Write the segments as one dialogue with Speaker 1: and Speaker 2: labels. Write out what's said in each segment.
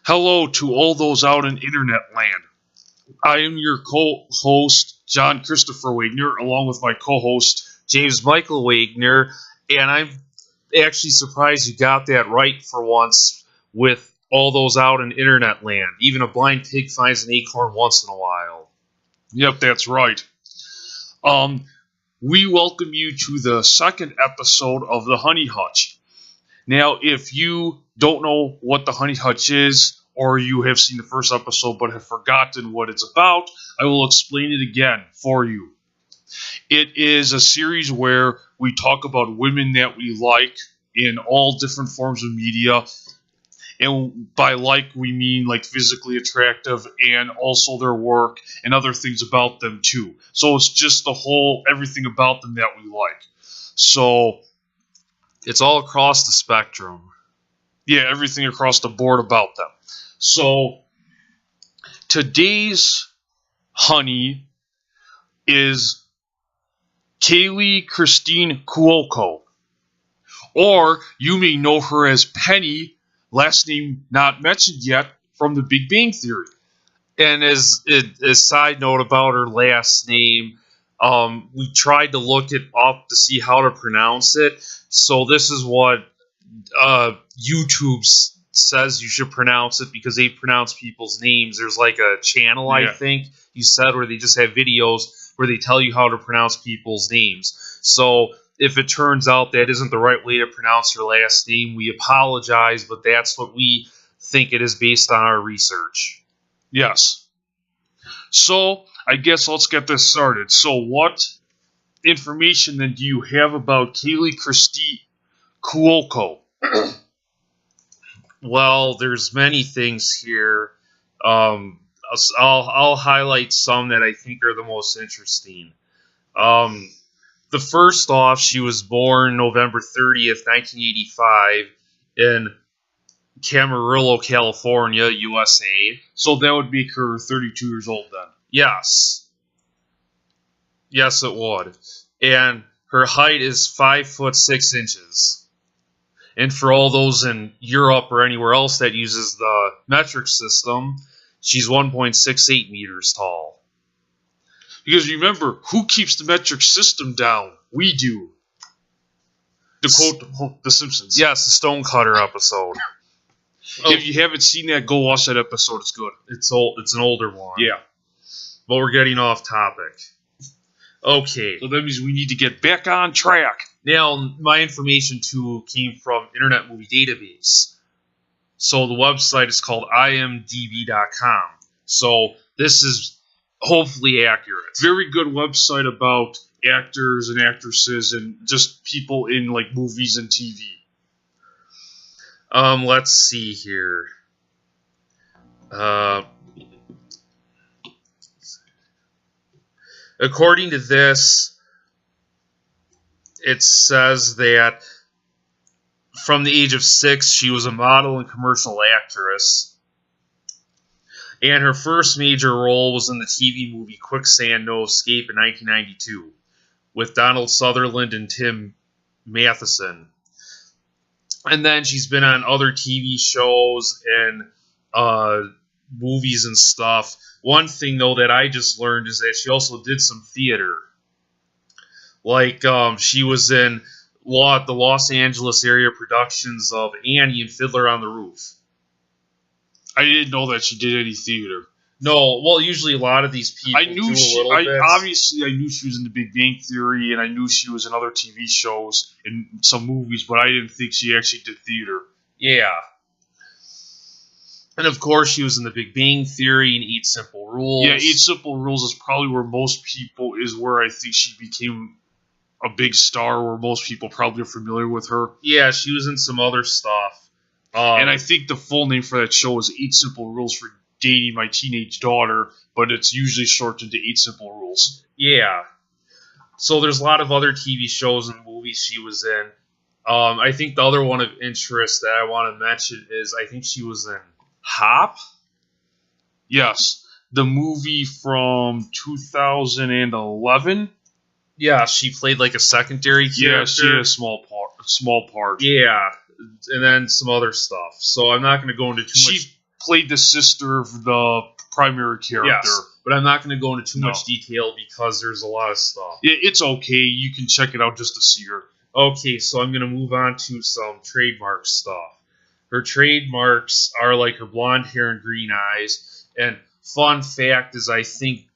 Speaker 1: Hello to all those out in internet land. I am your co-host, John Christopher Wagner, along with my co-host,
Speaker 2: James Michael Wagner, and I'm actually surprised you got that right for once with all those out in internet land. Even a blind pig finds an acorn once in a while.
Speaker 1: Yep, that's right. We welcome you to the second episode of the Honey Hutch. Now, if you don't know what the Honey Hutch is, or you have seen the first episode but have forgotten what it's about, I will explain it again for you. It is a series where we talk about women that we like in all different forms of media. And by like, we mean like physically attractive and also their work and other things about them too. So it's just the whole, everything about them that we like. So
Speaker 2: It's all across the spectrum.
Speaker 1: yeah, everything across the board about them. So today's honey is Kaley Christine Cuoco. Or you may know her as Penny, last name not mentioned yet, from The Big Bang Theory.
Speaker 2: And as a side note about her last name, we tried to look it up to see how to pronounce it. So this is what YouTube says you should pronounce it because they pronounce people's names. There's like a channel, I think, you said, where they just have videos where they tell you how to pronounce people's names. So if it turns out that isn't the right way to pronounce her last name, we apologize, but that's what we think it is based on our research.
Speaker 1: Yes. So I guess let's get this started. So what information then do you have about Kaley Christine Cuoco?
Speaker 2: Well, there's many things here. I'll highlight some that I think are the most interesting. The first off, she was born November 30th, 1985 in Camarillo, California, USA.
Speaker 1: So that would make her 32 years old then.
Speaker 2: Yes. Yes, it would. And her height is 5'6". And for all those in Europe or anywhere else that uses the metric system, she's 1.68 meters tall.
Speaker 1: Because remember, who keeps the metric system down? We do. To quote The Simpsons.
Speaker 2: Yes, the Stonecutter episode.
Speaker 1: If you haven't seen that, go watch that episode. It's good.
Speaker 2: It's old. It's an older one.
Speaker 1: Yeah.
Speaker 2: But we're getting off topic. Okay.
Speaker 1: So that means we need to get back on track.
Speaker 2: Now, my information, too, came from Internet Movie Database. So the website is called imdb.com. So this is hopefully accurate.
Speaker 1: Very good website about actors and actresses and just people in like movies and TV.
Speaker 2: Let's see here. According to this, it says that from the age of 6, she was a model and commercial actress. And her first major role was in the TV movie Quicksand No Escape in 1992 with Donald Sutherland and Tim Matheson. And then she's been on other TV shows and movies and stuff. One thing, though, that I just learned is that she also did some theater. Like, she was in the Los Angeles area productions of Annie and Fiddler on the Roof.
Speaker 1: I didn't know that she did any theater.
Speaker 2: No, well, usually a lot of these people
Speaker 1: I knew
Speaker 2: do a
Speaker 1: she.
Speaker 2: little bit.
Speaker 1: Obviously, I knew she was in The Big Bang Theory, and I knew she was in other TV shows and some movies, but I didn't think she actually did theater.
Speaker 2: Yeah. And of course, she was in The Big Bang Theory and 8 Simple Rules.
Speaker 1: Yeah, 8 Simple Rules is probably where most people where I think she became a big star, where most people probably are familiar with her.
Speaker 2: Yeah, she was in some other stuff.
Speaker 1: And I think the full name for that show is 8 Simple Rules for Dating My Teenage Daughter, but it's usually shortened to 8 Simple Rules.
Speaker 2: Yeah. So there's a lot of other TV shows and movies she was in. I think the other one of interest that I want to mention is I think she was in Hop?
Speaker 1: Yes. The movie from 2011.
Speaker 2: Yeah, she played like a secondary character.
Speaker 1: Yeah, she had a small part.
Speaker 2: Yeah, and then some other stuff. So I'm not going to go into too much.
Speaker 1: She played the sister of the primary character.
Speaker 2: Yes, but I'm not going to go into too much detail because there's a lot of stuff.
Speaker 1: Yeah, it's okay. You can check it out just to see her.
Speaker 2: Okay, so I'm going to move on to some trademark stuff. Her trademarks are like her blonde hair and green eyes. And fun fact is I think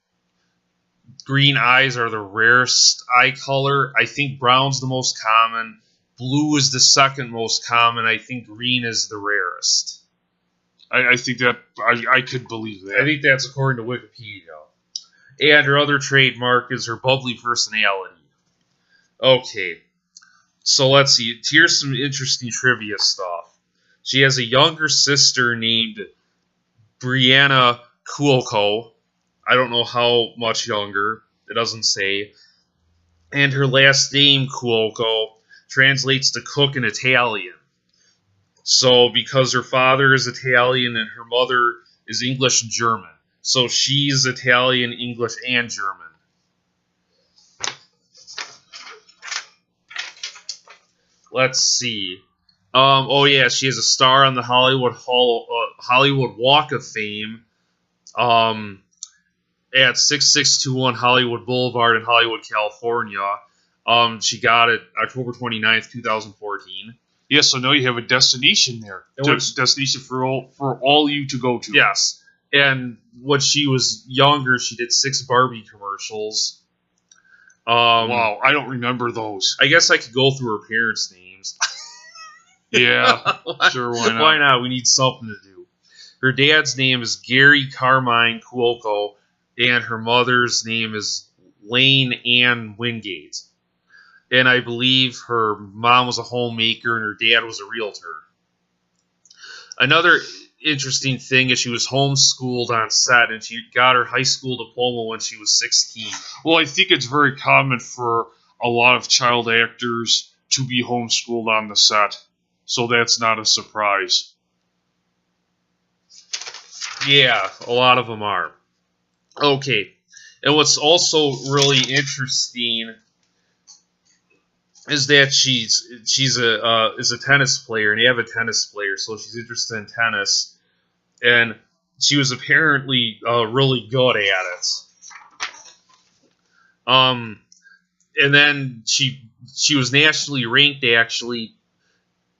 Speaker 2: green eyes are the rarest eye color. I think brown's the most common. Blue is the second most common. I think green is the rarest.
Speaker 1: I think that I could believe that.
Speaker 2: I think that's according to Wikipedia. And her other trademark is her bubbly personality. Okay, so let's see. Here's some interesting trivia stuff. She has a younger sister named Brianna Cuoco. I don't know how much younger. It doesn't say. And her last name, Cuoco, translates to cook in Italian. So, because her father is Italian and her mother is English and German. So, she's Italian, English, and German. Let's see. Oh, yeah, she has a star on the Hollywood Walk of Fame at 6621 Hollywood Boulevard in Hollywood, California. She got it October 29th, 2014.
Speaker 1: Yeah, so now you have a destination there. Destination for all you to go to.
Speaker 2: Yes. And when she was younger, she did 6 Barbie commercials.
Speaker 1: Wow, I don't remember those.
Speaker 2: I guess I could go through her parents' names.
Speaker 1: Yeah, sure, why not?
Speaker 2: Why not? We need something to do. Her dad's name is Gary Carmine Cuoco, and her mother's name is Lane Ann Wingate. And I believe her mom was a homemaker and her dad was a realtor. Another interesting thing is she was homeschooled on set, and she got her high school diploma when she was 16.
Speaker 1: Well, I think it's very common for a lot of child actors to be homeschooled on the set, so that's not a surprise.
Speaker 2: Yeah, a lot of them are. Okay, and what's also really interesting is that she's a tennis player, an avid tennis player, so she's interested in tennis, and she was apparently really good at it. And then she was nationally ranked actually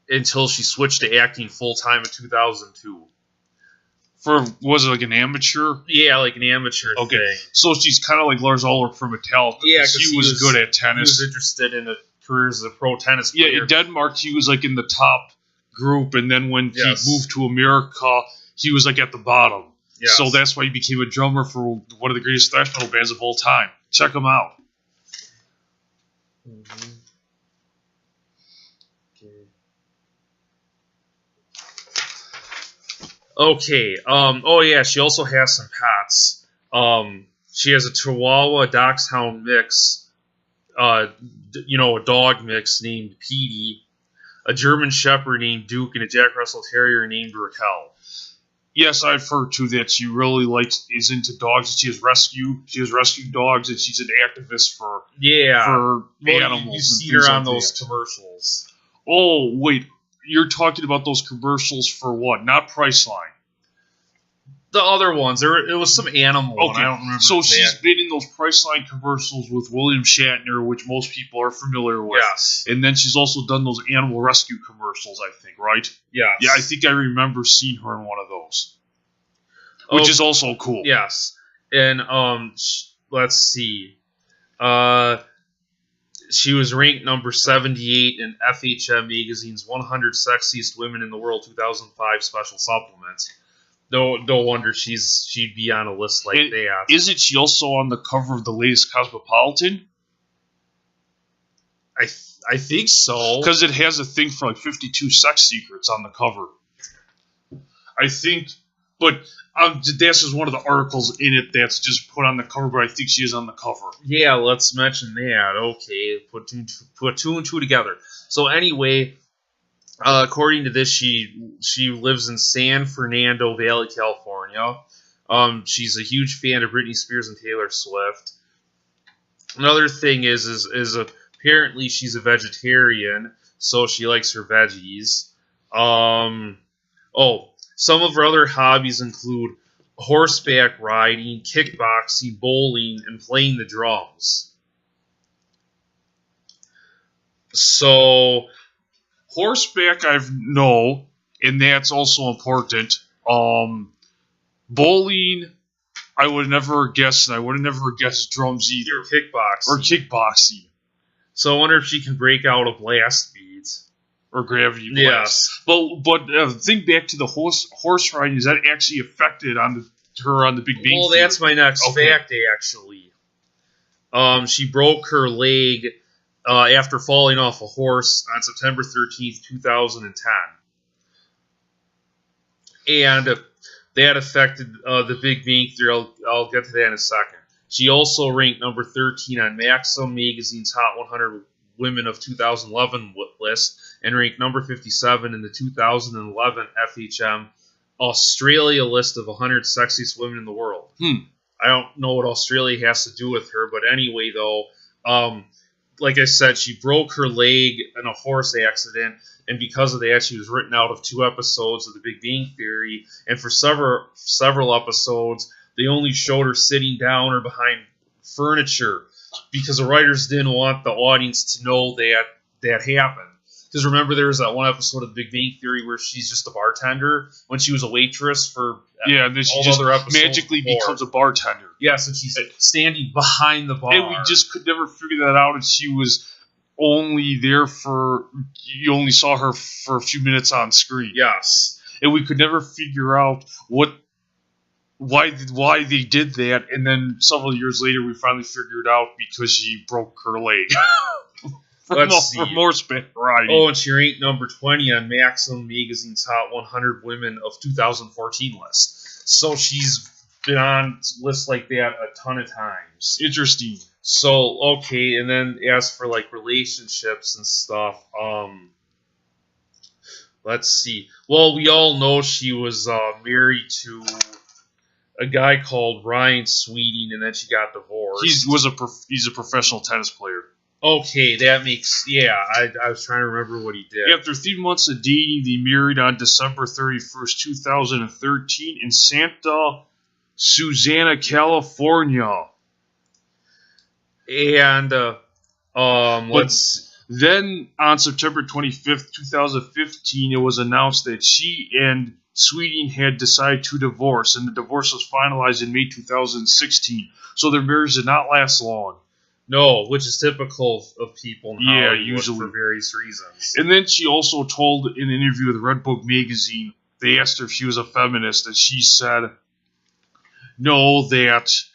Speaker 2: until she switched to acting full time in 2002.
Speaker 1: Was it like an amateur?
Speaker 2: Yeah, like an amateur thing.
Speaker 1: So she's kind of like Lars Ulrich from Metallica.
Speaker 2: Yeah,
Speaker 1: because he was good at tennis.
Speaker 2: He was interested in a career as a pro tennis player.
Speaker 1: Yeah, in Denmark, he was like in the top group, and then when he moved to America, he was like at the bottom. Yes. So that's why he became a drummer for one of the greatest thrash metal bands of all time. Check him out.
Speaker 2: Mm-hmm. Okay. Oh yeah. She also has some pets. She has a Chihuahua-dachshund mix. A dog mix named Petey, a German Shepherd named Duke, and a Jack Russell Terrier named Raquel.
Speaker 1: Yes, I've heard too that she really is into dogs. She has rescued dogs, and she's an activist for animals.
Speaker 2: You see her on those commercials.
Speaker 1: Oh wait, you're talking about those commercials for what? Not Priceline.
Speaker 2: The other ones. It was some animal one. I don't remember.
Speaker 1: So she's been in those Priceline commercials with William Shatner, which most people are familiar with.
Speaker 2: Yes.
Speaker 1: And then she's also done those animal rescue commercials, I think, right?
Speaker 2: Yes.
Speaker 1: Yeah, I think I remember seeing her in one of those. Which is also cool.
Speaker 2: Yes. And let's see. She was ranked number 78 in FHM Magazine's 100 Sexiest Women in the World 2005 special supplement. No wonder she'd be on a list like that.
Speaker 1: Isn't she also on the cover of the latest Cosmopolitan?
Speaker 2: I think so.
Speaker 1: Because it has a thing for like 52 sex secrets on the cover. I think, but this is one of the articles in it that's just put on the cover, but I think she is on the cover.
Speaker 2: Yeah, let's mention that. Okay, put two and two together. So anyway, according to this, she lives in San Fernando Valley, California. She's a huge fan of Britney Spears and Taylor Swift. Another thing is apparently she's a vegetarian, so she likes her veggies. Some of her other hobbies include horseback riding, kickboxing, bowling, and playing the drums. So,
Speaker 1: horseback, and that's also important. Bowling, I would never guess, and I would have never guessed drums either. Kickboxing.
Speaker 2: So I wonder if she can break out of blast beads.
Speaker 1: Or gravity blast.
Speaker 2: Yes.
Speaker 1: But think back to the horse riding, is that actually affected on the Big Bang Theory?
Speaker 2: Well, that's my next fact, actually. She broke her leg after falling off a horse on September 13th, 2010. And that affected the Big Bang Theory. I'll get to that in a second. She also ranked number 13 on Maxim Magazine's Hot 100 Women of 2011 list and ranked number 57 in the 2011 FHM Australia list of 100 sexiest women in the world. I don't know what Australia has to do with her, but anyway, though, like I said, she broke her leg in a horse accident, and because of that, she was written out of 2 episodes of The Big Bang Theory, and for several episodes, they only showed her sitting down or behind furniture because the writers didn't want the audience to know that happened. Because remember, there was that one episode of The Big Bang Theory where she's just a bartender when she was a waitress for
Speaker 1: and then she just magically becomes a bartender.
Speaker 2: Yes, and she's standing behind the bar.
Speaker 1: And we just could never figure that out, and she was only there you only saw her for a few minutes on screen.
Speaker 2: Yes.
Speaker 1: And we could never figure out why they did that, and then several years later we finally figured out because she broke her leg. For horseback riding.
Speaker 2: Oh, and she ranked number 20 on Maxim Magazine's Hot 100 Women of 2014 list. So she's been on lists like that a ton of times.
Speaker 1: Interesting.
Speaker 2: So, okay, and then as for like relationships and stuff, let's see. Well, we all know she was married to a guy called Ryan Sweeting, and then she got divorced.
Speaker 1: He's a professional tennis player.
Speaker 2: Okay, that makes... Yeah, I was trying to remember what he did.
Speaker 1: After 3 months of dating, they married on December 31st, 2013 in Santa Susana, California.
Speaker 2: And,
Speaker 1: Then, on September 25th, 2015, it was announced that she and Sweeting had decided to divorce, and the divorce was finalized in May 2016. So their marriage did not last long.
Speaker 2: No, which is typical of people in Hollywood
Speaker 1: usually
Speaker 2: for various reasons.
Speaker 1: And then she also told in an interview with Red Book magazine, they asked her if she was a feminist, and she said, no, that's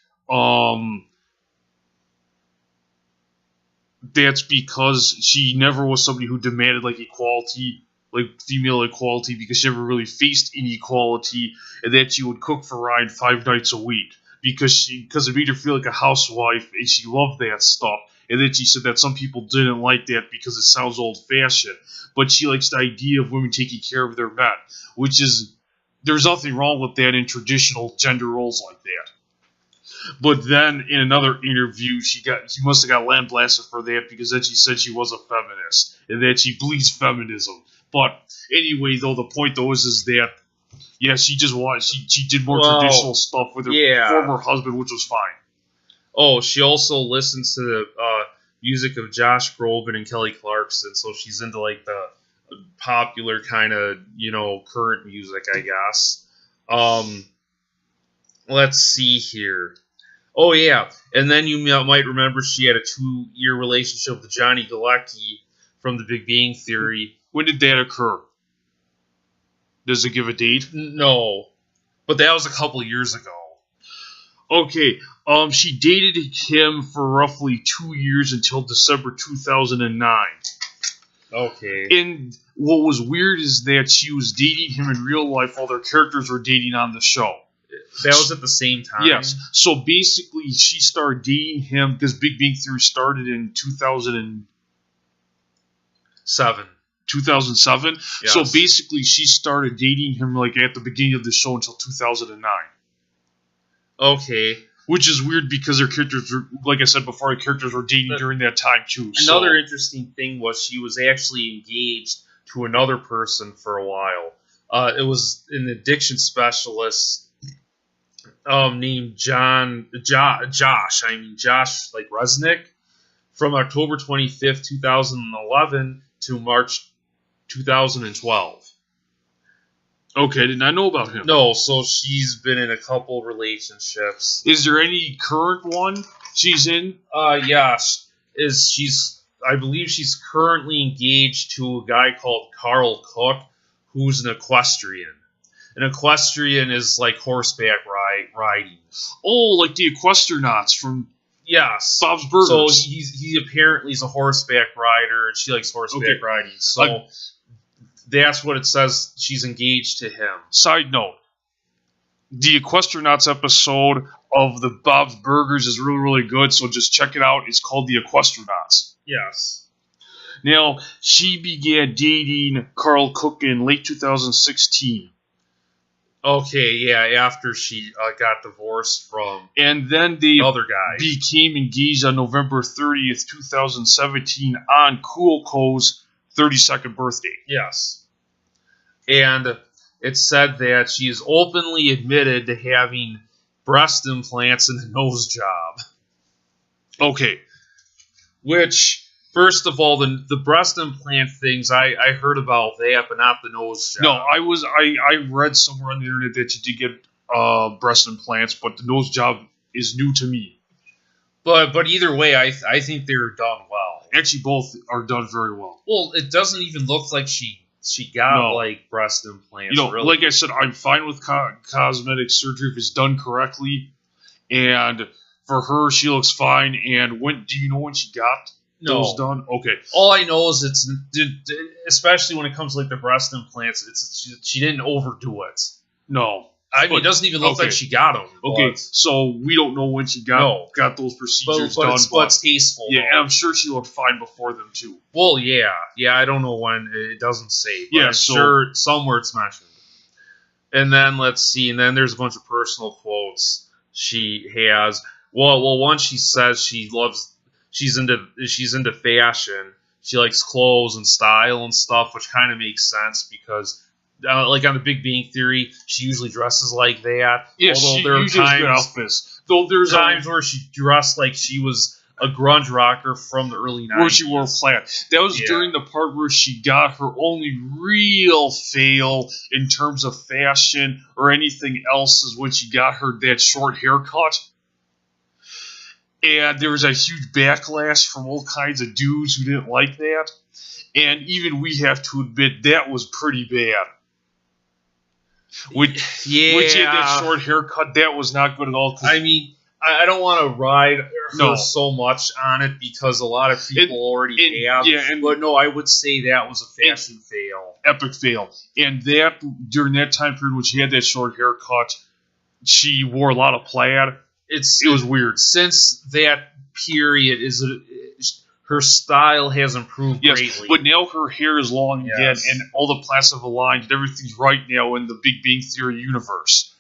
Speaker 1: because she never was somebody who demanded like equality, like female equality, because she never really faced inequality, and that she would cook for Ryan 5 nights a week. Because it made her feel like a housewife, and she loved that stuff. And then she said that some people didn't like that because it sounds old-fashioned. But she likes the idea of women taking care of their men, there's nothing wrong with that in traditional gender roles like that. But then in another interview, she must have got lambasted for that, because then she said she was a feminist and that she believes feminism. But anyway, though, the point though is that. Yeah, she did more traditional stuff with her former husband, which was fine.
Speaker 2: Oh, she also listens to the music of Josh Groban and Kelly Clarkson, so she's into like the popular kind of, current music, I guess. Let's see here. Oh, yeah, and then you might remember she had a 2-year relationship with Johnny Galecki from The Big Bang Theory.
Speaker 1: When did that occur? Does it give a date?
Speaker 2: No, but that was a couple of years ago.
Speaker 1: Okay, she dated him for roughly 2 years until December 2009.
Speaker 2: Okay.
Speaker 1: And what was weird is that she was dating him in real life while their characters were dating on the show.
Speaker 2: That was at the same time?
Speaker 1: Yes. So basically, she started dating him because Big Bang Theory started in 2007. 2007. Yes. So basically, she started dating him like at the beginning of the show until 2009.
Speaker 2: Okay.
Speaker 1: Which is weird because their characters were, like I said before, their characters were dating during that time too.
Speaker 2: Another interesting thing was she was actually engaged to another person for a while. It was an addiction specialist named Josh like Resnick, from October 25th, 2011 to March 2012.
Speaker 1: Okay, did not know about him.
Speaker 2: No, so she's been in a couple relationships.
Speaker 1: Is there any current one she's in?
Speaker 2: Yes. I believe she's currently engaged to a guy called Carl Cook, who's an equestrian. An equestrian is like horseback riding.
Speaker 1: Oh, like the Equestronauts from
Speaker 2: Yes.
Speaker 1: Bob's Burgers.
Speaker 2: So he apparently is a horseback rider, and she likes horseback riding. So that's what it says. She's engaged to him.
Speaker 1: Side note: the Equestronauts episode of the Bob's Burgers is really, really good. So just check it out. It's called the Equestronauts.
Speaker 2: Yes.
Speaker 1: Now she began dating Carl Cook in late 2016.
Speaker 2: Okay, yeah, after she got divorced from
Speaker 1: and then the
Speaker 2: other guy.
Speaker 1: Became engaged on November 30th, 2017 on Cuoco's 32nd birthday.
Speaker 2: Yes. And it said that she is openly admitted to having breast implants and a nose job.
Speaker 1: Okay.
Speaker 2: Which, first of all, the breast implant things, I heard about that, but not the nose job.
Speaker 1: No, I read somewhere on the internet that you did get breast implants, but the nose job is new to me.
Speaker 2: But either way, I think they're done well.
Speaker 1: Actually, both are done very well.
Speaker 2: Well, it doesn't even look like she got like breast implants. Really.
Speaker 1: Like I said, I'm fine with cosmetic surgery if it's done correctly, and for her, she looks fine. And do you know when she got those done? Okay.
Speaker 2: All I know is especially when it comes to like the breast implants, she didn't overdo it.
Speaker 1: No.
Speaker 2: I mean, it doesn't even look like she got them.
Speaker 1: Okay, so we don't know when she got those procedures done.
Speaker 2: But it's tasteful.
Speaker 1: Yeah, and I'm sure she looked fine before them, too.
Speaker 2: Well, yeah. I don't know when. It doesn't say. But
Speaker 1: yeah,
Speaker 2: I'm sure somewhere it's mentioned. And then, let's see. And then there's a bunch of personal quotes she has. Well, one she says she's into fashion. She likes clothes and style and stuff, which kind of makes sense because... like on the Big Bang Theory, she usually dresses like that.
Speaker 1: Yeah, although there are times, there's
Speaker 2: times where she dressed like she was a grunge rocker from the early 90s.
Speaker 1: Where she wore plaid. That was during the part where she got her only real fail in terms of fashion or anything else is when she got that short haircut. And there was a huge backlash from all kinds of dudes who didn't like that. And even we have to admit that was pretty bad. Which had that short haircut, that was not good at all.
Speaker 2: I mean, I don't want to ride her so much on it because a lot of people already have. Yeah, but no, I would say that was a fashion fail.
Speaker 1: Epic fail. And that during that time period when she had that short haircut, she wore a lot of plaid. It was weird.
Speaker 2: Since that period her style has improved greatly.
Speaker 1: But now her hair is long again, and all the plats have aligned, and everything's right now in the Big Bang Theory universe.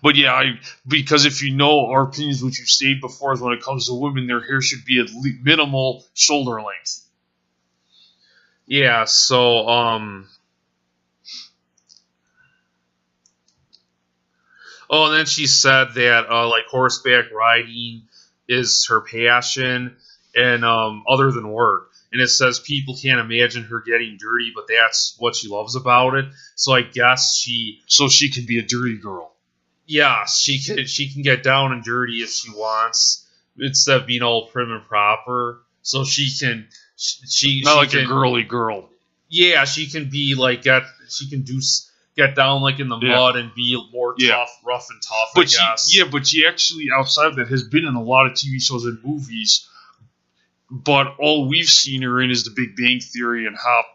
Speaker 1: But yeah, because if you know our opinions, which you've stated before, is when it comes to women, their hair should be at minimal shoulder length.
Speaker 2: Yeah, so, Oh, and then she said that, like, horseback riding is her passion. And other than work, and it says people can't imagine her getting dirty, but that's what she loves about it. So I guess she
Speaker 1: can be a dirty girl.
Speaker 2: Yeah, she can get down and dirty if she wants, instead of being all prim and proper. So she can
Speaker 1: a girly girl.
Speaker 2: Yeah, she can be like get down like in the mud and be more tough, rough and tough.
Speaker 1: But
Speaker 2: I guess.
Speaker 1: But she actually outside of that has been in a lot of TV shows and movies. But all we've seen her in is the Big Bang Theory and Hop,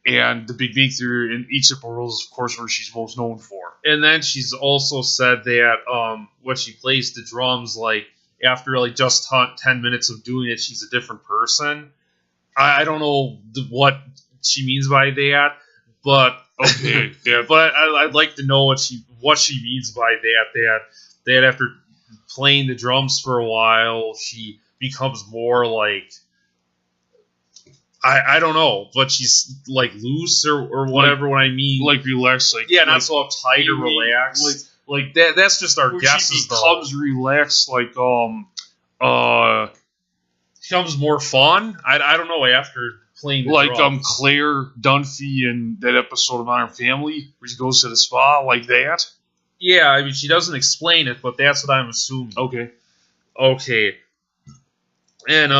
Speaker 1: and the Big Bang Theory and Each Separate World is, of course, where she's most known for.
Speaker 2: And then she's also said that when she plays the drums, like after like just 10 minutes of doing it, she's a different person. I don't know what she means by that, but
Speaker 1: okay,
Speaker 2: but I'd like to know what she means by that after playing the drums for a while, she becomes more like I don't know, but she's like loose or whatever. When I mean,
Speaker 1: like relaxed, like
Speaker 2: yeah, not so uptight or relaxed. Like that. That's just our guesses.
Speaker 1: She becomes relaxed, like
Speaker 2: becomes more fun. I don't know after playing the
Speaker 1: like
Speaker 2: drugs.
Speaker 1: Claire Dunphy in that episode of Modern Family where she goes to the spa, like that.
Speaker 2: Yeah, I mean she doesn't explain it, but that's what I'm assuming. Okay, and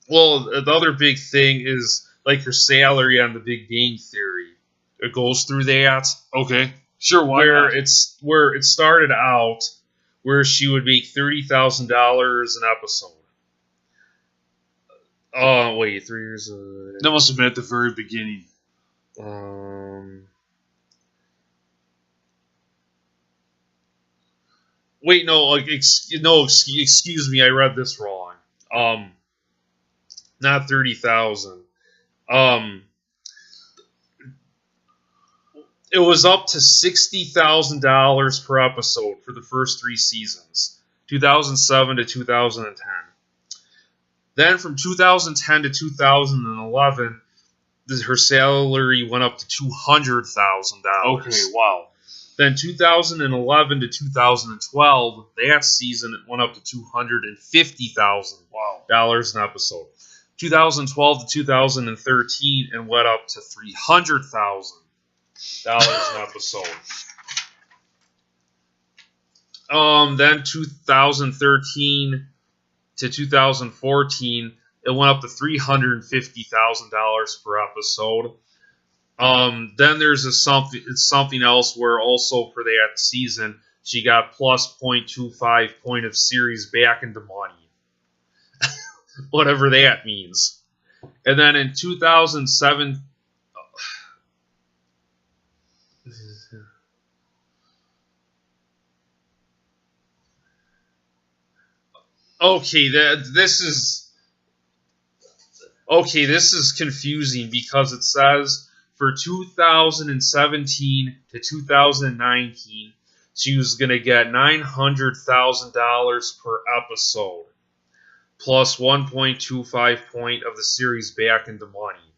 Speaker 2: well, the other big thing is like her salary on The Big Bang Theory. It goes through that.
Speaker 1: Okay, sure. Why
Speaker 2: where
Speaker 1: not?
Speaker 2: where it started out, where she would make $30,000 an episode. Oh wait, 3 years.
Speaker 1: That must have been at the very beginning.
Speaker 2: Wait, no, like excuse me, I read this wrong. Not 30,000. It was up to $60,000 per episode for the first 3 seasons, 2007 to 2010. Then from 2010 to 2011, her salary went up to $200,000.
Speaker 1: Okay, wow.
Speaker 2: Then 2011 to 2012, that season it went up to $250,000 an episode. 2012 to 2013, and went up to $300,000 an episode. Then 2013 to 2014, it went up to $350,000 per episode. Then there's something else where also for that season she got plus 0.25 point of series back into money. Whatever that means. And then in 2007... Okay, this is confusing because it says for 2017 to 2019 she was going to get $900,000 per episode plus 1.25 point of the series back into money.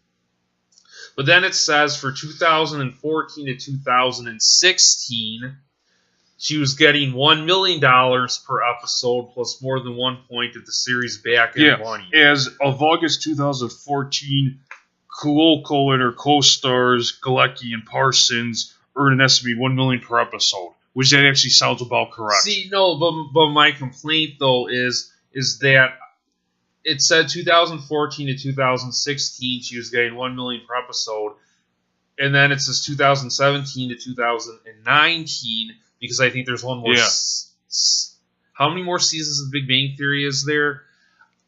Speaker 2: But then it says for 2014 to 2016 she was getting $1 million per episode plus more than 1 point of the series back in money.
Speaker 1: As of August 2014, Cuoco and her co-stars Galecki and Parsons earned an estimated $1 million per episode, which that actually sounds about correct.
Speaker 2: See, no, but my complaint though is that it said 2014 to 2016 she was getting $1 million per episode, and then it says 2017 to 2019. Because I think there's one more. How many more seasons of Big Bang Theory is there?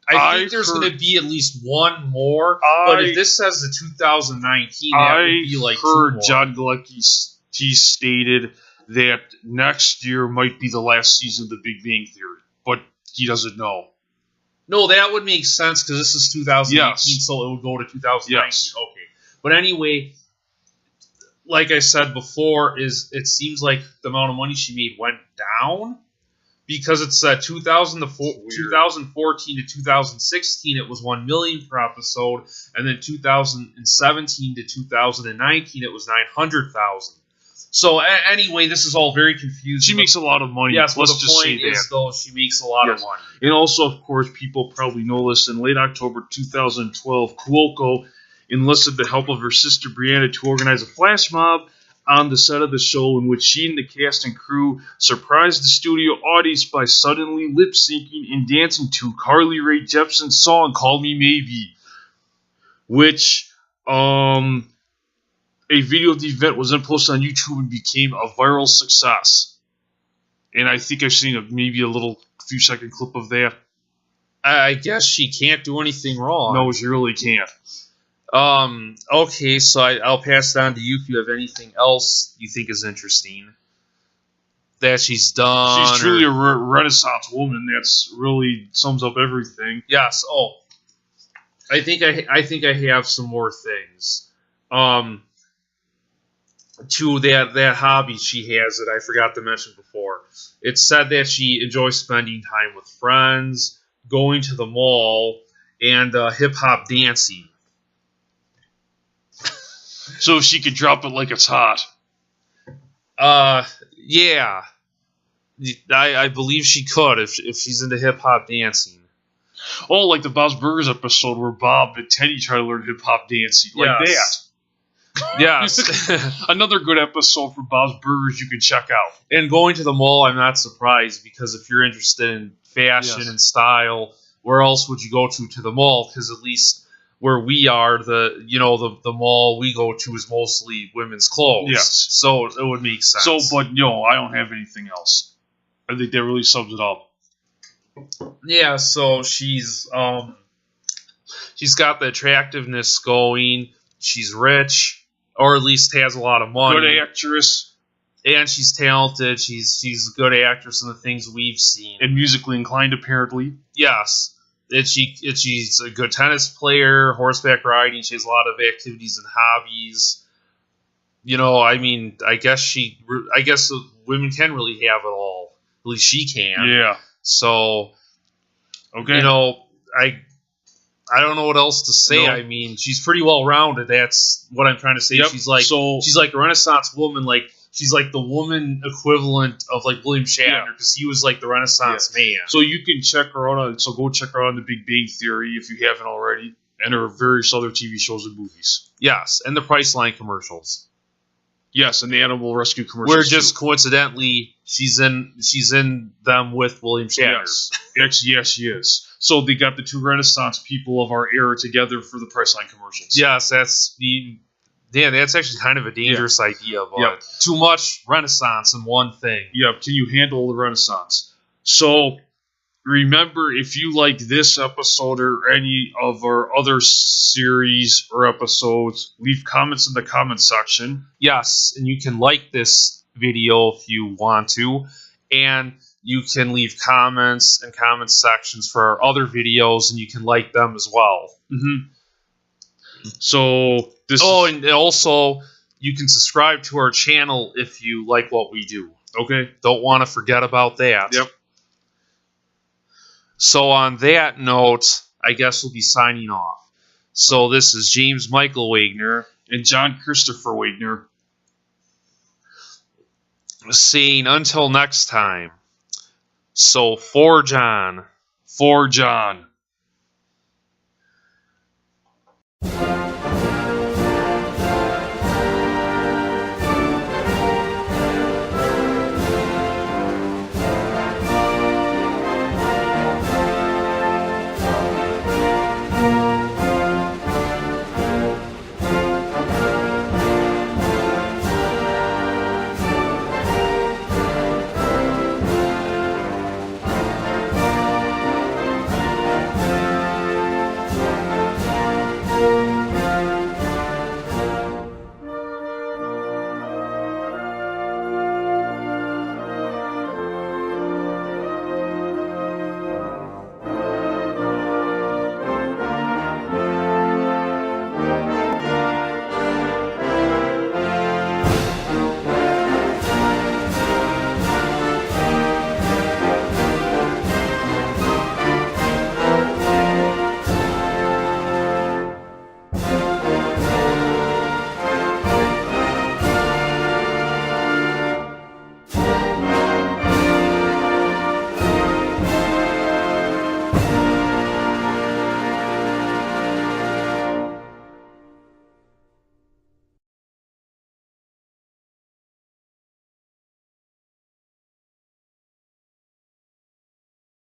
Speaker 2: I think there's going to be at least one more. But if this says the 2019, that would be like 2 more.
Speaker 1: John Galecki stated that next year might be the last season of the Big Bang Theory, but he doesn't know.
Speaker 2: No, that would make sense because this is 2018, so it would go to 2019.
Speaker 1: Yes.
Speaker 2: Okay, but anyway. Like I said before, it seems like the amount of money she made went down because it's 2014 to 2016 it was $1 million per episode, and then 2017 to 2019 it was $900,000. So anyway, this is all very confusing.
Speaker 1: She makes a lot of money.
Speaker 2: Yes, but the point is though she makes a lot of money.
Speaker 1: And also, of course, people probably know this. In late October 2012, Cuoco enlisted the help of her sister Brianna to organize a flash mob on the set of the show in which she and the cast and crew surprised the studio audience by suddenly lip-syncing and dancing to Carly Rae Jepsen's song Call Me Maybe, which a video of the event was then posted on YouTube and became a viral success. And I think I've seen maybe a little few second clip of that.
Speaker 2: I guess she can't do anything wrong.
Speaker 1: No, she really can't.
Speaker 2: Okay, so I'll pass it on to you if you have anything else you think is interesting that she's done.
Speaker 1: She's truly a Renaissance woman. That's really sums up everything.
Speaker 2: Yes. Oh, I think I have some more things. To that hobby she has that I forgot to mention before. It said that she enjoys spending time with friends, going to the mall, and hip hop dancing.
Speaker 1: So she could drop it like it's hot.
Speaker 2: Yeah, I believe she could if she's into hip hop dancing.
Speaker 1: Oh, like the Bob's Burgers episode where Bob and Teddy try to learn hip hop dancing, like
Speaker 2: Yes.
Speaker 1: that.
Speaker 2: Yes.
Speaker 1: Another good episode for Bob's Burgers you can check out.
Speaker 2: And going to the mall, I'm not surprised, because if you're interested in fashion
Speaker 1: Yes.
Speaker 2: and style, where else would you go to the mall? Because at least where we are, the mall we go to is mostly women's clothes.
Speaker 1: Yes.
Speaker 2: So it would make sense.
Speaker 1: So, but I don't have anything else. I think that really sums it up.
Speaker 2: yeah, so she's got the attractiveness going. She's rich, or at least has a lot of money.
Speaker 1: Good actress.
Speaker 2: And she's talented. She's a good actress in the things we've seen.
Speaker 1: And musically inclined, apparently.
Speaker 2: Yes. She's a good tennis player, horseback riding. She has a lot of activities and hobbies. I guess women can really have it all. At least she can.
Speaker 1: Yeah.
Speaker 2: So,
Speaker 1: okay.
Speaker 2: I don't know what else to say.
Speaker 1: No.
Speaker 2: I mean, she's pretty well rounded. That's what I'm trying to say.
Speaker 1: Yep.
Speaker 2: She's like a Renaissance woman. Like, she's like the woman equivalent of like William Shatner, because he was like the Renaissance man.
Speaker 1: So you can check her out. So go check her out on The Big Bang Theory if you haven't already, and her various other TV shows and movies.
Speaker 2: Yes, and the Priceline commercials.
Speaker 1: Yes, and the animal rescue commercials.
Speaker 2: Where just coincidentally she's in them with William Shatner.
Speaker 1: Yes, she is. So they got the two Renaissance people of our era together for the Priceline commercials.
Speaker 2: Yes, that's actually kind of a dangerous idea. But too much Renaissance in one thing.
Speaker 1: Yeah, can you handle the Renaissance? So remember, if you like this episode or any of our other series or episodes, leave comments in the comment section.
Speaker 2: Yes, and you can like this video if you want to, and you can leave comments and comment sections for our other videos, and you can like them as well.
Speaker 1: Mm-hmm. So
Speaker 2: and also you can subscribe to our channel if you like what we do.
Speaker 1: Okay.
Speaker 2: Don't want to forget about that.
Speaker 1: Yep.
Speaker 2: So on that note, I guess we'll be signing off. So this is James Michael Wagner
Speaker 1: and John Christopher Wagner
Speaker 2: saying until next time. So for John.